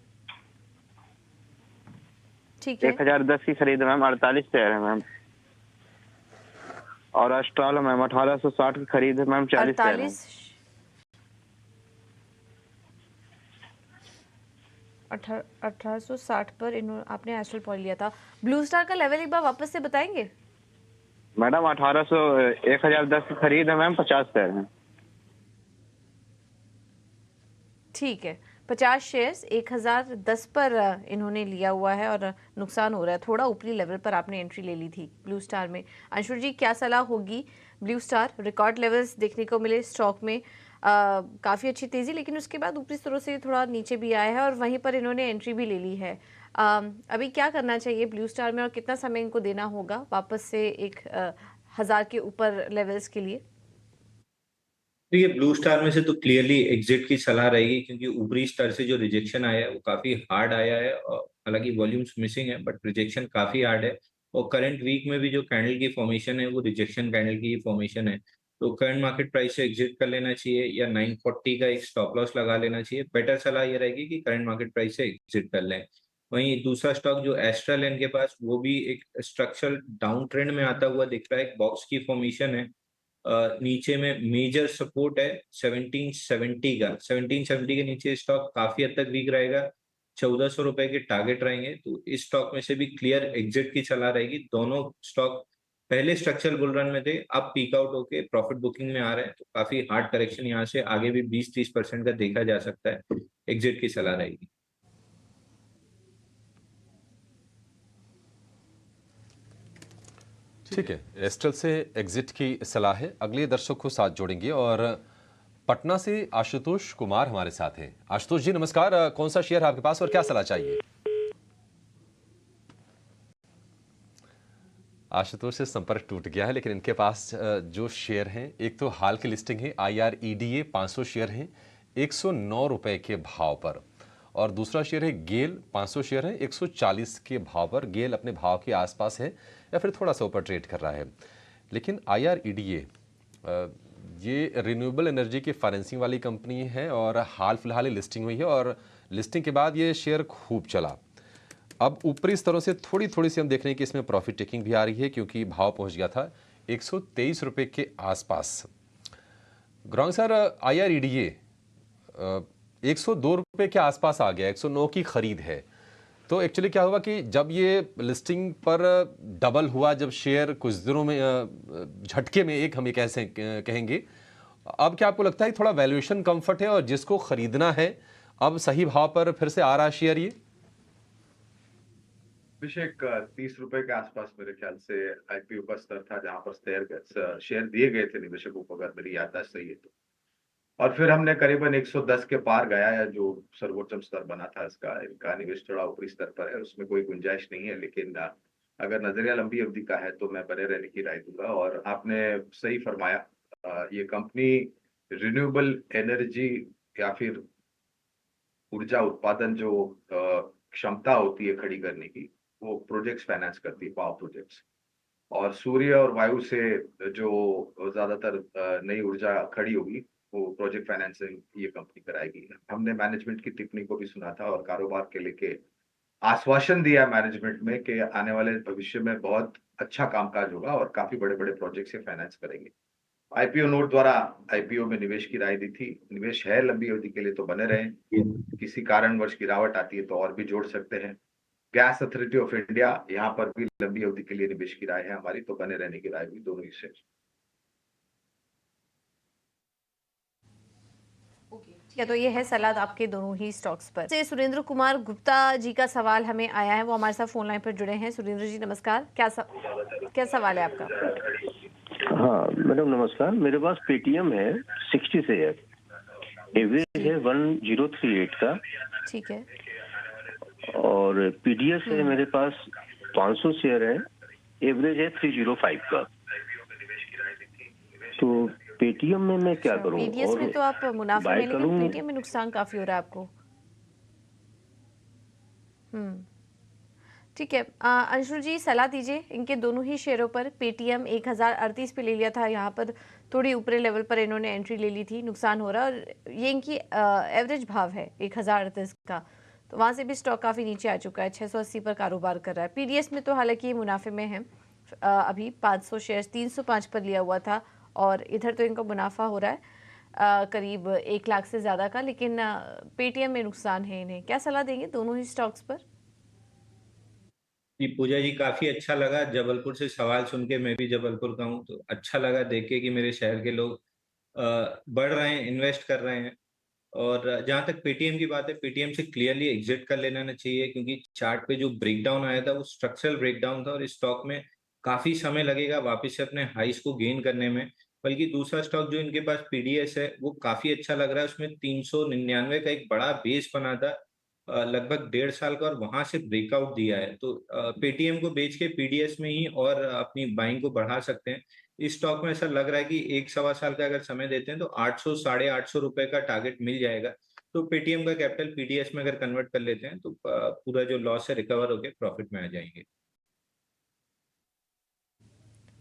ठीक है, 1010 की खरीद मैम, 48 शेयर है मैम। और एस्ट्रल मैम 1860 की खरीद है मैम, 40 शेयर है। 1860 पर आपने एस्ट्रल पॉइंट लिया था। ब्लू स्टार का लेवल एक बार वापस से बताएंगे? मैडम 1010 की खरीद है मैम, 50 शेयर है। ठीक है, 50 शेयर्स 1010 पर इन्होंने लिया हुआ है और नुकसान हो रहा है। थोड़ा ऊपरी लेवल पर आपने एंट्री ले ली थी ब्लू स्टार में। अंशुल जी क्या सलाह होगी? ब्लू स्टार रिकॉर्ड लेवल्स देखने को मिले स्टॉक में, काफ़ी अच्छी तेज़ी, लेकिन उसके बाद ऊपरी स्तरों से थोड़ा नीचे भी आया है और वहीं पर इन्होंने एंट्री भी ले ली है। अभी क्या करना चाहिए ब्लू स्टार में और कितना समय इनको देना होगा वापस से 1000 के ऊपर लेवल्स के लिए? तो ये ब्लू स्टार में से तो क्लियरली एग्जिट की सलाह रहेगी, क्योंकि ऊपरी स्तर से जो रिजेक्शन आया है वो काफी हार्ड आया है। और हालांकि वॉल्यूम्स मिसिंग है, बट रिजेक्शन काफी हार्ड है। और करंट वीक में भी जो कैंडल की फॉर्मेशन है वो रिजेक्शन कैंडल की फॉर्मेशन है। तो करंट मार्केट प्राइस से एग्जिट कर लेना चाहिए या 940 का एक स्टॉप लॉस लगा लेना चाहिए। बेटर सलाह ये रहेगी कि करंट मार्केट प्राइस से एग्जिट कर लें। वहीं दूसरा स्टॉक जो एस्ट्रल है इनके पास, वो भी एक स्ट्रक्चरल डाउन ट्रेंड में आता हुआ दिख रहा है। एक बॉक्स की फॉर्मेशन है, नीचे में मेजर सपोर्ट है 1770 का। 1770 के नीचे स्टॉक काफी हद तक वीक रहेगा। 1400 रुपए के टारगेट रहेंगे, तो इस स्टॉक में से भी क्लियर एग्जिट की सलाह रहेगी। दोनों स्टॉक पहले स्ट्रक्चरल बुल रन में थे, अब पीक आउट होके प्रॉफिट बुकिंग में आ रहे हैं, तो काफी हार्ड करेक्शन यहाँ से आगे भी 20-30% का देखा जा सकता है। एग्जिट की सलाह रहेगी। ठीक है, एस्ट्रल से एग्जिट की सलाह है। अगले दर्शक को साथ जोड़ेंगे और पटना से आशुतोष कुमार हमारे साथ हैं। आशुतोष जी नमस्कार, कौन सा शेयर है आपके पास और क्या सलाह चाहिए? आशुतोष से संपर्क टूट गया है, लेकिन इनके पास जो शेयर हैं, एक तो हाल की लिस्टिंग है IREDA 500 शेयर हैं 109 रुपए के भाव पर, और दूसरा शेयर है गेल 500 शेयर है 140 के भाव पर। गेल अपने भाव के आसपास है या फिर थोड़ा सा ऊपर ट्रेड कर रहा है। लेकिन IREDA ये रिन्यूएबल एनर्जी की फाइनेंसिंग वाली कंपनी है और हाल फिलहाल ही लिस्टिंग हुई है, और लिस्टिंग के बाद ये शेयर खूब चला। अब ऊपरी स्तरों से थोड़ी थोड़ी सी हम देख रहे हैं कि इसमें प्रॉफिट टेकिंग भी आ रही है, क्योंकि भाव पहुंच गया था 123 रुपए के आसपास। गौरांग सर, IREDA 102 रुपए के आसपास आ गया, 109 की खरीद है। तो एक्चुअली क्या हुआ कि जब ये लिस्टिंग पर डबल हुआ, जब शेयर कुछ दिनों में झटके में एक हम ये कैसे कहेंगे, अब क्या आपको लगता है थोड़ा वैल्यूएशन कंफर्ट है और जिसको खरीदना है अब सही भाव पर फिर से आ रहा है शेयर ये? अभिषेक, 30 रुपए के आसपास मेरे ख्याल से IPO का स्तर था जहां पर शेयर दिए गए थे निवेशकों को, अगर मेरी याददाश्त सही है तो। और फिर हमने करीबन 110 के पार गया है, जो सर्वोच्चम स्तर बना था इसका। इनका निवेश थोड़ा ऊपरी स्तर पर है, उसमें कोई गुंजाइश नहीं है, लेकिन अगर नजरिया लंबी अवधि का है तो मैं बने रहने की राय दूंगा। और आपने सही फरमाया, ये कंपनी रिन्यूएबल एनर्जी या फिर ऊर्जा उत्पादन जो क्षमता होती है खड़ी करने की, वो प्रोजेक्ट्स फाइनेंस करती है, पावर प्रोजेक्ट्स। और सूर्य और वायु से जो ज्यादातर नई ऊर्जा खड़ी होगी वो प्रोजेक्ट फाइनेंसिंग ये कंपनी कराएगी। हमने मैनेजमेंट की टिप्पणी को भी सुना था और कारोबार के लेके आश्वासन दिया मैनेजमेंट में कि आने वाले भविष्य में बहुत अच्छा कामकाज होगा और काफी बड़े बड़े प्रोजेक्ट से फाइनेंस करेंगे। IPO नोट द्वारा IPO में निवेश की राय दी थी। निवेश है लंबी अवधि के लिए तो बने रहें, किसी कारणवश गिरावट आती है तो और भी जोड़ सकते हैं। गैस अथॉरिटी ऑफ इंडिया, यहाँ पर भी लंबी अवधि के लिए निवेश की राय है हमारी, तो बने रहने की राय भी दोनों ही शेयर। ठीक है, तो ये है सलाह आपके दोनों ही स्टॉक्स पर। से सुरेंद्र कुमार गुप्ता जी का सवाल हमें आया है, वो हमारे साथ फोन लाइन पर जुड़े हैं। सुरेंद्र जी नमस्कार, क्या सवाल है आपका? हाँ मैडम नमस्कार, मेरे पास पेटीएम है 60 शेयर, एवरेज है 1038 का। ठीक है। और PDS है मेरे पास 500 शेयर है, एवरेज है 305 का। तो पेटीएम में मैं क्या करूं? PDS में तो आप मुनाफे में, लेकिन पेटीएम में नुकसान काफी हो रहा है आपको। ठीक है, अंशुल जी सलाह दीजिए। इनके दोनों ही शेयरों पर पेटीएम 1038 पे ले लिया था, यहाँ पर थोड़ी ऊपरी लेवल पर इन्होंने एंट्री ले ली थी, नुकसान हो रहा है। और ये इनकी एवरेज भाव है 1038 का, तो वहाँ से भी स्टॉक काफ़ी नीचे आ चुका है, 680 पर कारोबार कर रहा है। PDS में तो हालांकि ये मुनाफे में है, अभी 500 शेयर 305 पर लिया हुआ था, और इधर तो इनका मुनाफा हो रहा है करीब 1 लाख से ज़्यादा का, लेकिन पेटीएम में नुकसान है इन्हें। क्या सलाह देंगे दोनों ही स्टॉक्स पर? जी पूजा जी, काफी अच्छा लगा जबलपुर से सवाल सुन के। मैं भी जबलपुर का हूँ, तो अच्छा लगा देख के कि मेरे शहर के लोग बढ़ रहे हैं, इन्वेस्ट कर रहे हैं। और जहां तक पेटीएम की बात है, पेटीएम से क्लियरली एग्जिट कर लेना चाहिए, क्योंकि चार्ट पे जो ब्रेकडाउन आया था वो स्ट्रक्चरल ब्रेकडाउन था, और इस स्टॉक में काफी समय लगेगा वापस से अपने हाइस को गेन करने में। बल्कि दूसरा स्टॉक जो इनके पास PDS है वो काफी अच्छा लग रहा है, उसमें 399 का एक बड़ा बेस बना था लगभग 1.5 साल का, और वहां से ब्रेकआउट दिया है। तो पेटीएम को बेच के PDS में ही और अपनी बाइंग को बढ़ा सकते हैं। इस स्टॉक में ऐसा लग रहा है कि 1-1.25 साल का अगर समय देते हैं तो 800 850 रुपए का टारगेट मिल जाएगा। तो पेटीएम का कैपिटल PDS में अगर कन्वर्ट कर लेते हैं तो पूरा जो लॉस है रिकवर होकर प्रॉफिट में आ जाएंगे।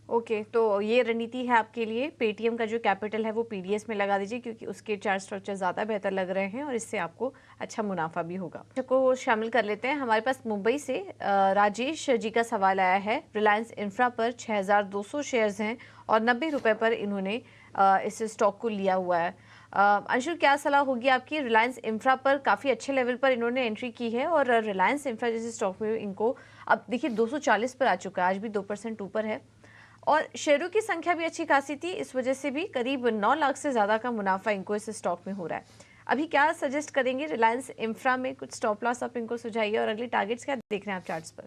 ओके, तो ये रणनीति है आपके लिए। पेटीएम का जो कैपिटल है वो PDS में लगा दीजिए, क्योंकि उसके चार्ट स्ट्रक्चर ज़्यादा बेहतर लग रहे हैं और इससे आपको अच्छा मुनाफा भी होगा। को शामिल कर लेते हैं। हमारे पास मुंबई से राजेश जी का सवाल आया है। रिलायंस इंफ्रा पर 6200 शेयर्स हैं और 90 रुपये पर इन्होंने इस स्टॉक को लिया हुआ है। अंशुल, क्या सलाह होगी आपकी? रिलायंस इंफ्रा पर काफ़ी अच्छे लेवल पर इन्होंने एंट्री की है, और रिलायंस इंफ्रा जैसे स्टॉक में इनको अब देखिए 240 पर आ चुका है, आज भी 2% ऊपर है, और शेयरों की संख्या भी अच्छी खासी थी, इस वजह से भी करीब 9 लाख से ज़्यादा का मुनाफा इनको इस स्टॉक में हो रहा है। अभी क्या सजेस्ट करेंगे रिलायंस इंफ्रा में? कुछ स्टॉप लॉस आप इनको सुझाइए, और अगले टारगेट्स क्या देख रहे हैं आप चार्ट्स पर?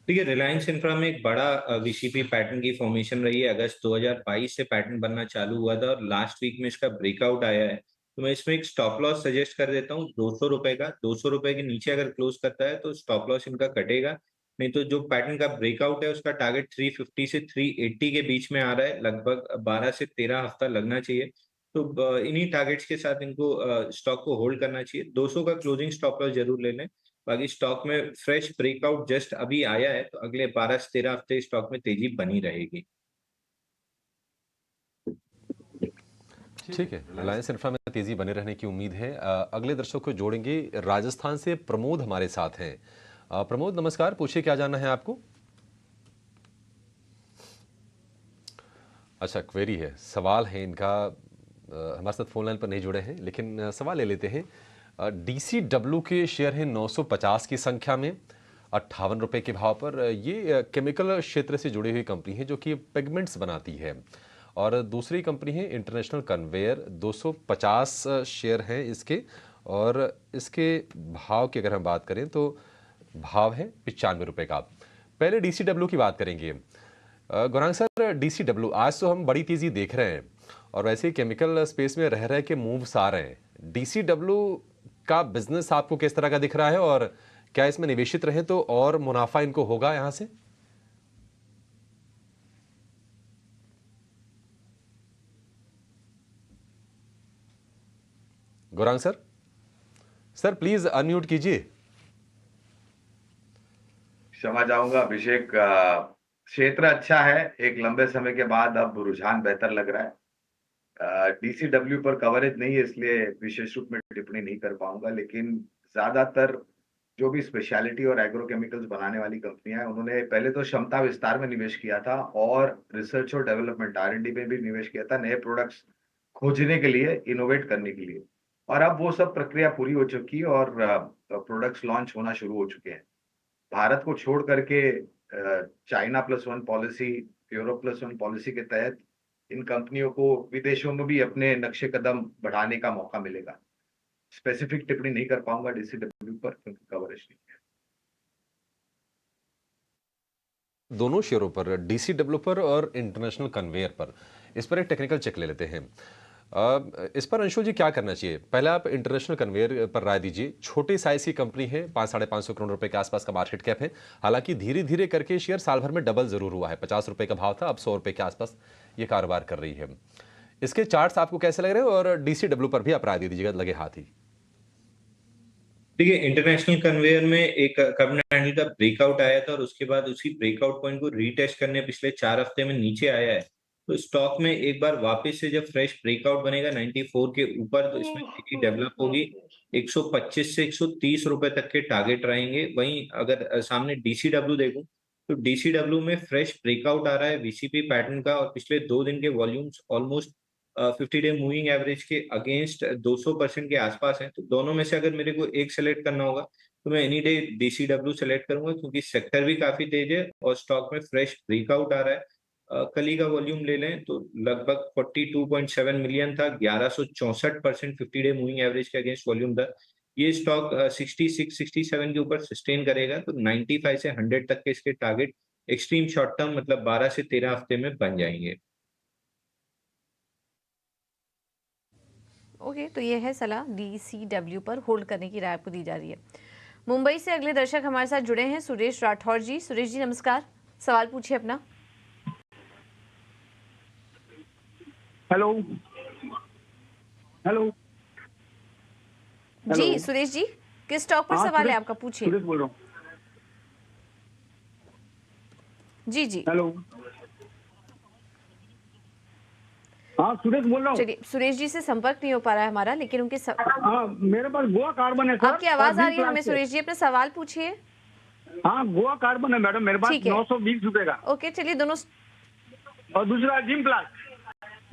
ठीक है, रिलायंस इंफ्रा में एक बड़ा VCP पैटर्न की फॉर्मेशन रही है। अगस्त 2022 से पैटर्न बनना चालू हुआ था और लास्ट वीक में इसका ब्रेकआउट आया है। तो मैं इसमें एक स्टॉप लॉस सजेस्ट कर देता हूँ 200 रुपए का। 200 रुपए के नीचे अगर क्लोज करता है तो स्टॉप लॉस इनका कटेगा। नहीं तो जो पैटर्न का ब्रेकआउट है उसका टारगेट 350 से 380 के बीच में आ रहा है, लगभग 12 से 13 हफ्ता लगना चाहिए। तो इन्हीं टारगेट्स के साथ इनको स्टॉक को होल्ड करना चाहिए। 200 का क्लोजिंग स्टॉप लॉस जरूर ले लें। बाकी स्टॉक में फ्रेश ब्रेकआउट जस्ट अभी आया है, तो अगले 12 से 13 हफ्ते स्टॉक में तेजी बनी रहेगी। ठीक है, रिलायंस इंफ्रा में तेजी बने रहने की उम्मीद है। अगले दर्शक को जोड़ेंगे, राजस्थान से प्रमोद हमारे साथ हैं। प्रमोद नमस्कार, पूछिए क्या जानना है आपको। अच्छा, क्वेरी है, सवाल है इनका। हमारे साथ फोन लाइन पर नहीं जुड़े हैं, लेकिन सवाल ले लेते हैं। DCW के शेयर हैं 950 की संख्या में, 58 रुपए के भाव पर। ये केमिकल क्षेत्र से जुड़ी हुई कंपनी है जो कि पिगमेंट्स बनाती है। और दूसरी कंपनी है इंटरनेशनल कन्वेयर, 250 शेयर हैं इसके, और इसके भाव की अगर हम बात करें तो भाव है 95 रुपए का। पहले DCW की बात करेंगे। गौरांग सर, DCW आज तो हम बड़ी तेजी देख रहे हैं, और वैसे ही केमिकल स्पेस में रह रहे के मूव्स आ रहे हैं। DCW का बिजनेस आपको किस तरह का दिख रहा है, और क्या इसमें निवेशित रहे तो और मुनाफा इनको होगा यहां से? गौरांग सर प्लीज अनम्यूट कीजिए। क्षमा चाहूंगा अभिषेक, क्षेत्र अच्छा है, एक लंबे समय के बाद अब रुझान बेहतर लग रहा है। DCW पर कवरेज नहीं है, इसलिए विशेष रूप में टिप्पणी नहीं कर पाऊंगा, लेकिन ज्यादातर जो भी स्पेशलिटी और एग्रोकेमिकल्स बनाने वाली कंपनियां हैं, उन्होंने पहले तो क्षमता विस्तार में निवेश किया था और रिसर्च और डेवलपमेंट R&D में भी निवेश किया था, नए प्रोडक्ट्स खोजने के लिए, इनोवेट करने के लिए। और अब वो सब प्रक्रिया पूरी हो चुकी है और प्रोडक्ट्स लॉन्च होना शुरू हो चुके हैं। भारत को छोड़ करके चाइना +1 पॉलिसी, यूरोप +1 पॉलिसी के तहत इन कंपनियों को विदेशों में भी अपने नक्शे कदम बढ़ाने का मौका मिलेगा। स्पेसिफिक टिप्पणी नहीं कर पाऊंगा DCW पर, क्योंकि कवरेज नहीं है। दोनों शेयरों पर, DCW पर और इंटरनेशनल कन्वेयर पर, इस पर एक टेक्निकल चेक ले लेते हैं। इस पर अंशु जी क्या करना चाहिए? पहले आप इंटरनेशनल कन्वेयर पर राय दीजिए। छोटे साइज की कंपनी है, 500-550 करोड़ रुपए के आसपास का मार्केट कैप है। हालांकि धीरे धीरे करके शेयर साल भर में डबल जरूर हुआ है। 50 रुपए का भाव था, अब 100 रुपए के आसपास ये कारोबार कर रही है। इसके चार्ट्स आपको कैसे लग रहे हैं, और DCW पर भी आप राय दे दीजिएगा लगे हाथ ही। देखिए, इंटरनेशनल कन्वेयर में एक कर्व कैंडल का ब्रेकआउट आया था और उसके बाद उसी ब्रेकआउट पॉइंट को रीटेस्ट करने पिछले 4 हफ्ते में नीचे आया है। तो स्टॉक में एक बार वापस से जब फ्रेश ब्रेकआउट बनेगा 94 के ऊपर, तो इसमें तेजी डेवलप होगी। 125 से 130 रुपए तक के टारगेट रहेंगे। वहीं अगर सामने DCW देखूं तो DCW में फ्रेश ब्रेकआउट आ रहा है VCP पैटर्न का, और पिछले 2 दिन के volumes almost 50 day moving average के अगेंस्ट 200% के आसपास है। तो दोनों में से अगर मेरे को एक सेलेक्ट करना होगा तो मैं एनी डे DCW सेलेक्ट करूंगा, क्योंकि सेक्टर भी काफी तेज है और स्टॉक में फ्रेश ब्रेकआउट आ रहा है। कल ही का वॉल्यूम ले लें तो लगभग 42.7 मिलियन था, 1164% 50 डे मूविंग एवरेज के अगेंस्ट वॉल्यूम था। ये स्टॉक 66-67 के ऊपर सस्टेन करेगा, तो 95 से 100 तक के इसके टारगेट एक्सट्रीम शॉर्ट टर्म मतलब 12 से 13 हफ्ते में बन जाएंगे। ओके, तो ये है सलाह DCW पर होल्ड करने की राय आपको दी जा रही है। मुंबई से अगले दर्शक हमारे साथ जुड़े हैं, सुरेश राठौर जी। सुरेश जी नमस्कार, सवाल पूछिए अपना। हेलो हेलो जी सुरेश जी, किस स्टॉक पर सवाल है आपका, पूछिए। सुरेश बोल रहा हूँ। जी जी हेलो, हाँ सुरेश बोल रहा हूँ। चलिए, सुरेश जी से संपर्क नहीं हो पा रहा है हमारा, लेकिन उनके हाँ मेरे पास गोवा कार्बन है सर। आपकी आवाज आ रही है हमें सुरेश जी, अपना सवाल पूछिए। हाँ गोवा कार्बन है मैडम मेरे पास, 920 रुपए का। ओके, चलिए दोनों। और दूसरा जिम प्लास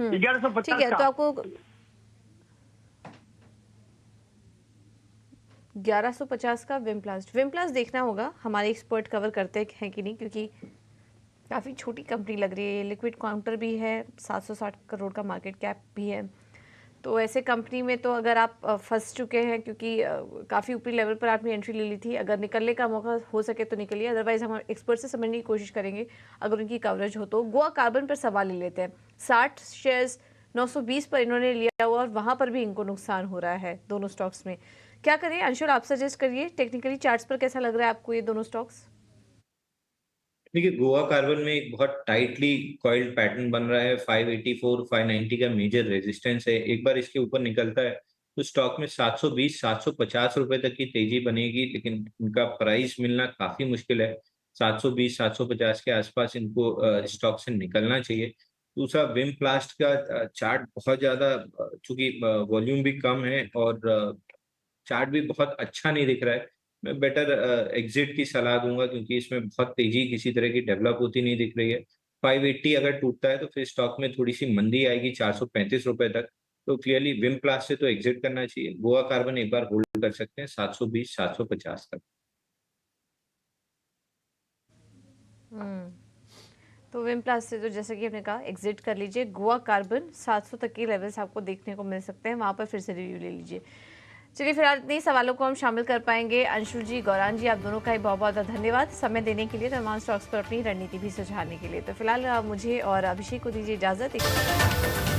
1150। ठीक है, तो आपको 1150 का विमप्लास्ट देखना होगा, हमारे एक्सपर्ट कवर करते हैं कि नहीं, क्योंकि काफ़ी छोटी कंपनी लग रही है। लिक्विड काउंटर भी है, 760 करोड़ का मार्केट कैप भी है। तो ऐसे कंपनी में तो अगर आप फंस चुके हैं, क्योंकि काफ़ी ऊपरी लेवल पर आपने एंट्री ले ली थी, अगर निकलने का मौका हो सके तो निकलिए, अदरवाइज हम एक्सपर्ट से समझने की कोशिश करेंगे अगर उनकी कवरेज हो तो। गोवा कार्बन पर सवाल ले लेते हैं। 60 शेयर्स 920 पर इन्होंने लिया हुआ और वहाँ पर भी इनको नुकसान हो रहा है दोनों स्टॉक्स में। क्या करें अंशुल, आप सजेस्ट करिए, टेक्निकली चार्ट्स पर कैसा लग रहा है आपको ये दोनों स्टॉक्स? देखिए गोवा कार्बन में एक बहुत टाइटली कॉइल्ड पैटर्न बन रहा है। 584 590 का मेजर रेजिस्टेंस है। एक बार इसके ऊपर निकलता है तो स्टॉक में 720 750 रुपए तक की तेजी बनेगी, लेकिन उनका प्राइस मिलना काफी मुश्किल है। 720 750 के आसपास इनको स्टॉक से निकलना चाहिए। दूसरा विमप्लास्ट का चार्ट बहुत ज्यादा, चूंकि वॉल्यूम भी कम है और चार्ट भी बहुत अच्छा नहीं दिख रहा है। मैं बेटर एग्जिट की सलाह दूंगा, क्योंकि इसमें बहुत तेजी किसी तरह की डेवलप होती नहीं दिख रही है। 580 अगर टूटता है तो फिर स्टॉक में थोड़ी सी मंदी आएगी 435 रुपए तक। तो क्लियरली विमप्लास्ट से तो एग्जिट करना चाहिए। गोवा कार्बन एक बार होल्ड कर सकते हैं 720 750 तक। तो विमप्लास्ट से तो जैसे कि आपने कहा एग्जिट कर लीजिए। गोवा कार्बन 700 तक के लेवल्स आपको देखने को मिल सकते हैं, वहां पर फिर से रिव्यू ले लीजिए। चलिए फिलहाल इतने सवालों को हम शामिल कर पाएंगे। अंशुल जी, गौरान जी, आप दोनों का ही बहुत बहुत धन्यवाद समय देने के लिए, तमाम स्टॉक्स पर अपनी रणनीति भी सुझाने के लिए। तो फिलहाल मुझे और अभिषेक को दीजिए इजाजत।